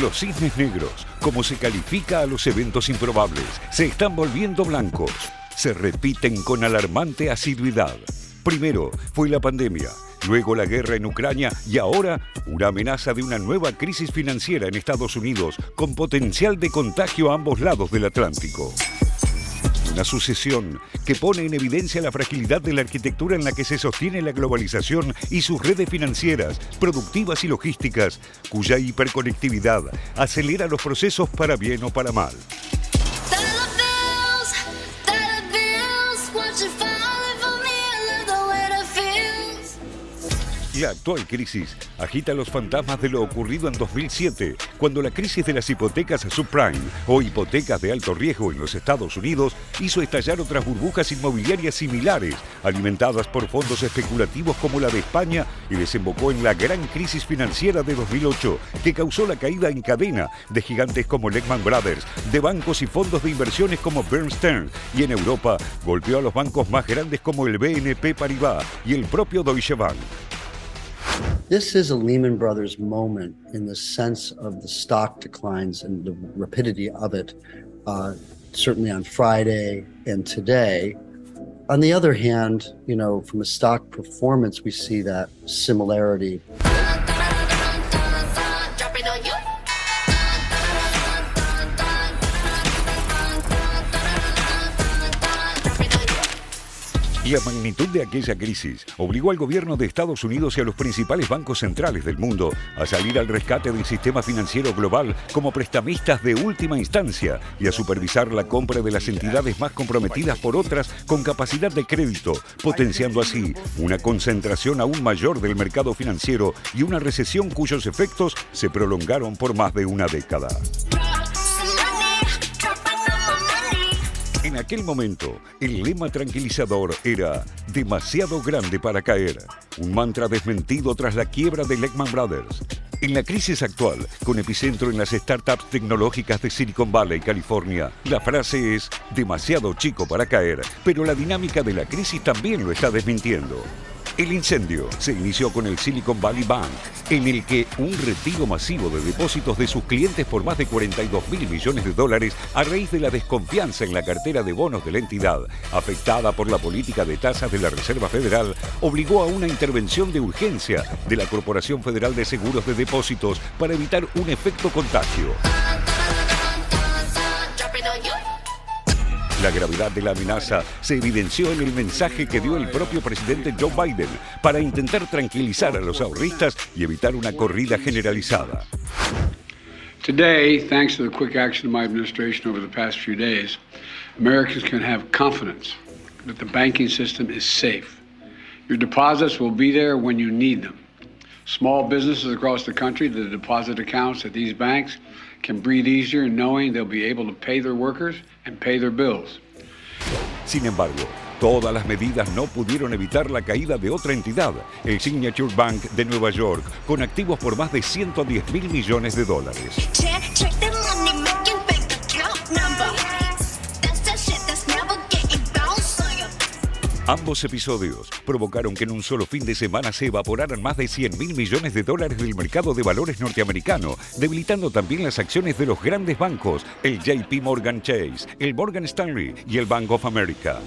Los cisnes negros, como se califica a los eventos improbables, se están volviendo blancos. Se repiten con alarmante asiduidad. Primero fue la pandemia, luego la guerra en Ucrania y ahora una amenaza de una nueva crisis financiera en Estados Unidos con potencial de contagio a ambos lados del Atlántico. Una sucesión que pone en evidencia la fragilidad de la arquitectura en la que se sostiene la globalización y sus redes financieras, productivas y logísticas, cuya hiperconectividad acelera los procesos para bien o para mal. La actual crisis agita los fantasmas de lo ocurrido en 2007, cuando la crisis de las hipotecas subprime o hipotecas de alto riesgo en los Estados Unidos hizo estallar otras burbujas inmobiliarias similares, alimentadas por fondos especulativos como la de España, y desembocó en la gran crisis financiera de 2008, que causó la caída en cadena de gigantes como Lehman Brothers, de bancos y fondos de inversiones como Bernstein, y en Europa golpeó a los bancos más grandes como el BNP Paribas y el propio Deutsche Bank. This is a Lehman Brothers moment in the sense of the stock declines and the rapidity of it, certainly on Friday and today. On the other hand, from a stock performance, we see that similarity. La magnitud de aquella crisis obligó al gobierno de Estados Unidos y a los principales bancos centrales del mundo a salir al rescate del sistema financiero global como prestamistas de última instancia y a supervisar la compra de las entidades más comprometidas por otras con capacidad de crédito, potenciando así una concentración aún mayor del mercado financiero y una recesión cuyos efectos se prolongaron por más de una década. En aquel momento, el lema tranquilizador era demasiado grande para caer, un mantra desmentido tras la quiebra de Lehman Brothers. En la crisis actual, con epicentro en las startups tecnológicas de Silicon Valley, California, la frase es demasiado chico para caer, pero la dinámica de la crisis también lo está desmintiendo. El incendio se inició con el Silicon Valley Bank, en el que un retiro masivo de depósitos de sus clientes por más de $42.000 millones a raíz de la desconfianza en la cartera de bonos de la entidad, afectada por la política de tasas de la Reserva Federal, obligó a una intervención de urgencia de la Corporación Federal de Seguros de Depósitos para evitar un efecto contagio. La gravedad de la amenaza se evidenció en el mensaje que dio el propio presidente Joe Biden para intentar tranquilizar a los ahorristas y evitar una corrida generalizada. Today, thanks to the quick action of my administration over the past few days, Americans can have confidence that the banking system is safe. Your deposits will be there when you need them. Small businesses across the country, the deposit accounts at these banks can breathe easier knowing they'll be able to pay their workers and pay their bills. Sin embargo, todas las medidas no pudieron evitar la caída de otra entidad, el Signature Bank de Nueva York, con activos por más de $110.000 millones. Check the money making bank account number. That's the shit that's never getting bounced on you. Ambos episodios provocaron que en un solo fin de semana se evaporaran más de $100.000 millones del mercado de valores norteamericano, debilitando también las acciones de los grandes bancos, el JP Morgan Chase, el Morgan Stanley y el Bank of America.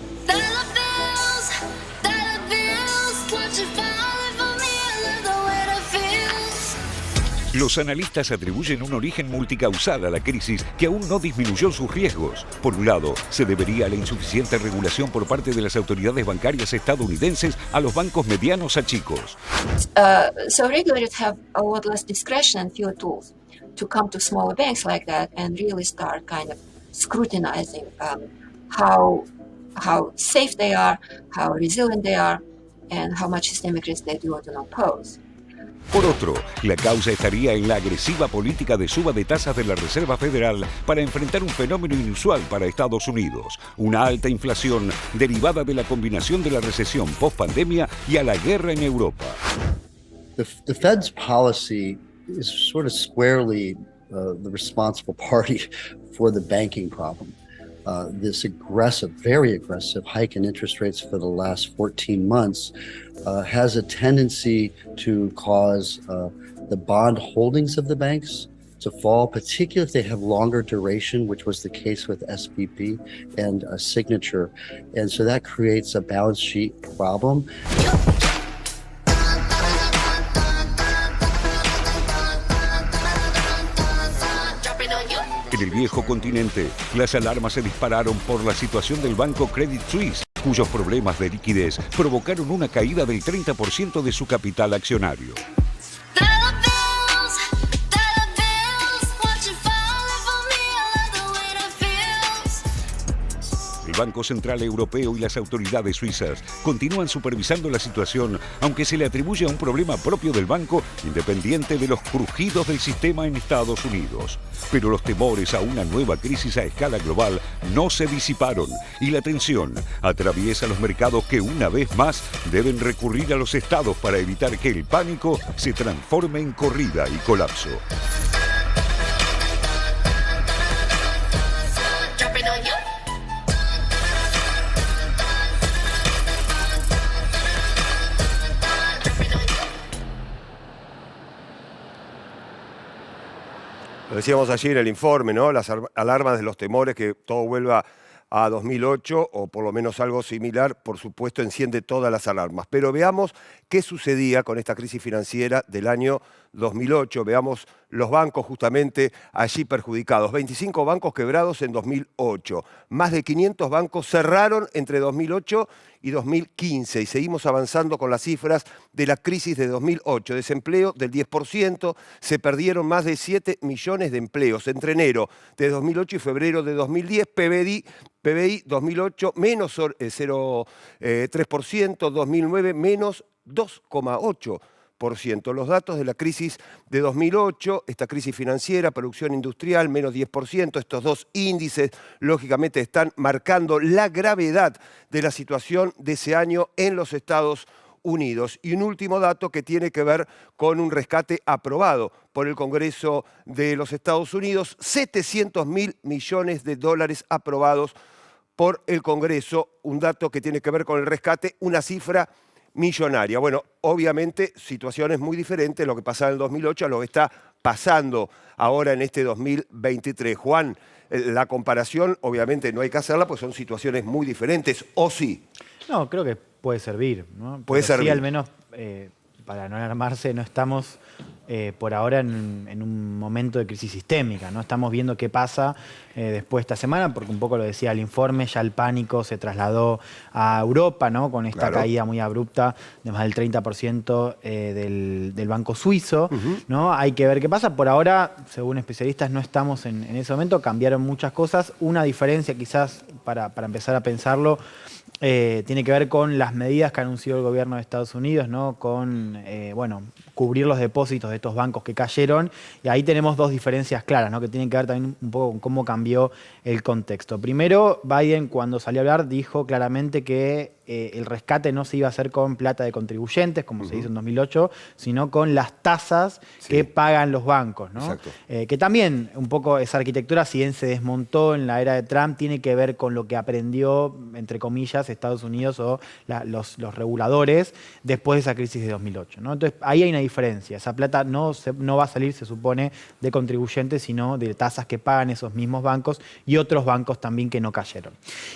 Los analistas atribuyen un origen multicausal a la crisis que aún no disminuyó sus riesgos. Por un lado, se debería a la insuficiente regulación por parte de las autoridades bancarias estadounidenses a los bancos medianos a chicos. So regulators have a lot less discretion and fewer tools to come to smaller banks like that and really start kind of scrutinizing how safe they are, how resilient they are, and how much systemic risk they do or do not pose. Por otro, la causa estaría en la agresiva política de suba de tasas de la Reserva Federal para enfrentar un fenómeno inusual para Estados Unidos, una alta inflación derivada de la combinación de la recesión post-pandemia y a la guerra en Europa. The Fed's policy is sort of squarely the responsible party for the banking problem. This aggressive, very aggressive hike in interest rates for the last 14 months has a tendency to cause the bond holdings of the banks to fall, particularly if they have longer duration, which was the case with SVB and Signature. And so that creates a balance sheet problem. En el viejo continente, las alarmas se dispararon por la situación del banco Credit Suisse, cuyos problemas de liquidez provocaron una caída del 30% de su capital accionario. El Banco Central Europeo y las autoridades suizas continúan supervisando la situación, aunque se le atribuye a un problema propio del banco, independiente de los crujidos del sistema en Estados Unidos. Pero los temores a una nueva crisis a escala global no se disiparon y la tensión atraviesa los mercados que una vez más deben recurrir a los estados para evitar que el pánico se transforme en corrida y colapso. Lo decíamos ayer en el informe, ¿no? Las alarmas de los temores que todo vuelva a 2008 o por lo menos algo similar, por supuesto, enciende todas las alarmas. Pero veamos qué sucedía con esta crisis financiera del año 2008. Veamos los bancos justamente allí perjudicados. 25 bancos quebrados en 2008. Más de 500 bancos cerraron entre 2008 y 2015. Y seguimos avanzando con las cifras de la crisis de 2008. Desempleo del 10%. Se perdieron más de 7 millones de empleos. Entre enero de 2008 y febrero de 2010, PBI 2008 menos 0,3%. 2009 menos 2,8%. Los datos de la crisis de 2008, esta crisis financiera, producción industrial, menos 10%, estos dos índices lógicamente están marcando la gravedad de la situación de ese año en los Estados Unidos. Y un último dato que tiene que ver con un rescate aprobado por el Congreso de los Estados Unidos, 700.000 millones de dólares aprobados por el Congreso, un dato que tiene que ver con el rescate, una cifra millonaria. Bueno, obviamente situaciones muy diferentes, lo que pasaba en el 2008 a lo que está pasando ahora en este 2023. Juan, la comparación obviamente no hay que hacerla, pues son situaciones muy diferentes, ¿o sí? No, creo que puede servir, ¿no? Puede servir. Sí, al menos para no alarmarse, no estamos por ahora en un momento de crisis sistémica, ¿no? Estamos viendo qué pasa después de esta semana, porque un poco lo decía el informe, ya el pánico se trasladó a Europa, ¿no? Con esta caída muy abrupta de más del 30% del banco suizo, ¿no? Hay que ver qué pasa. Por ahora, según especialistas, no estamos en ese momento, cambiaron muchas cosas. Una diferencia quizás para empezar a pensarlo, tiene que ver con las medidas que anunció el gobierno de Estados Unidos, ¿no? Con, cubrir los depósitos de estos bancos que cayeron. Y ahí tenemos dos diferencias claras, ¿no? Que tienen que ver también un poco con cómo cambió el contexto. Primero, Biden, cuando salió a hablar, dijo claramente que el rescate no se iba a hacer con plata de contribuyentes, como se hizo en 2008, sino con las tasas que pagan los bancos, ¿no? Que también un poco esa arquitectura, si bien se desmontó en la era de Trump, tiene que ver con lo que aprendió, entre comillas, Estados Unidos o los reguladores después de esa crisis de 2008, ¿no? Entonces, ahí hay una diferencia. Esa plata no va a salir, se supone, de contribuyentes, sino de tasas que pagan esos mismos bancos y otros bancos también que no cayeron.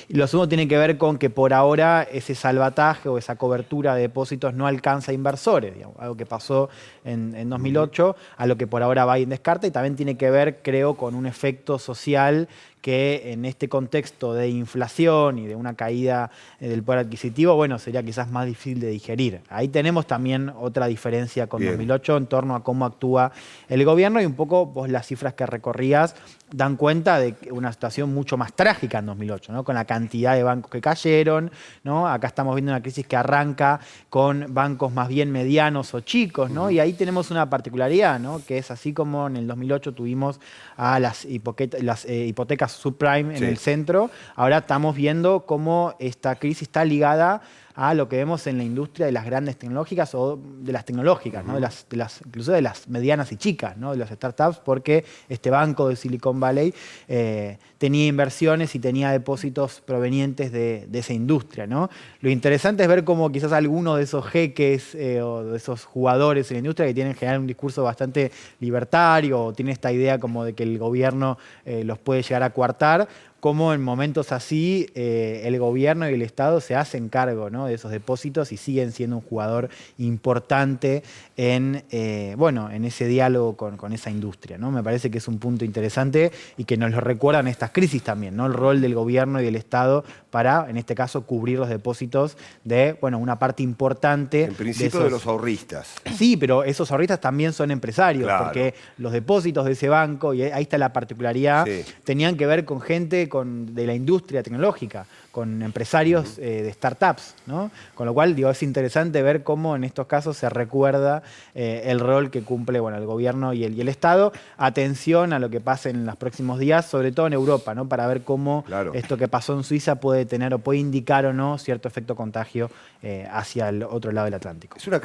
Y lo segundo tiene que ver con que por ahora ese salvataje o esa cobertura de depósitos no alcanza a inversores, digamos, algo que pasó en 2008, a lo que por ahora Biden descarta, y también tiene que ver, creo, con un efecto social que en este contexto de inflación y de una caída del poder adquisitivo, bueno, sería quizás más difícil de digerir. Ahí tenemos también otra diferencia con 2008 en torno a cómo actúa el gobierno, y un poco vos las cifras que recorrías dan cuenta de una situación mucho más trágica en 2008, ¿no? Con la cantidad de bancos que cayeron, ¿no? Acá estamos viendo una crisis que arranca con bancos más bien medianos o chicos, ¿no? Y ahí tenemos una particularidad, ¿no? Que es así como en el 2008 tuvimos a las hipotecas subprime en el centro, ahora estamos viendo cómo esta crisis está ligada a lo que vemos en la industria de las grandes tecnológicas o de las tecnológicas, ¿no? Incluso de las medianas y chicas, ¿no? De las startups, porque este banco de Silicon Valley tenía inversiones y tenía depósitos provenientes de esa industria, ¿no? Lo interesante es ver cómo quizás algunos de esos jeques o de esos jugadores en la industria que tienen en general un discurso bastante libertario o tienen esta idea como de que el gobierno los puede llegar a coartar, cómo en momentos así el gobierno y el Estado se hacen cargo, ¿no? de esos depósitos y siguen siendo un jugador importante en ese diálogo con esa industria, ¿no? Me parece que es un punto interesante y que nos lo recuerdan estas crisis también, ¿no? El rol del gobierno y del Estado para, en este caso, cubrir los depósitos de una parte importante. En principio de los ahorristas. Sí, pero esos ahorristas también son empresarios, Claro. porque los depósitos de ese banco, y ahí está la particularidad, Sí. tenían que ver con gente de la industria tecnológica, con empresarios de startups, ¿no? Con lo cual, es interesante ver cómo en estos casos se recuerda el rol que cumple el gobierno y el Estado. Atención a lo que pase en los próximos días, sobre todo en Europa, ¿no? Para ver cómo Claro. esto que pasó en Suiza puede tener o puede indicar o no cierto efecto contagio hacia el otro lado del Atlántico. Es una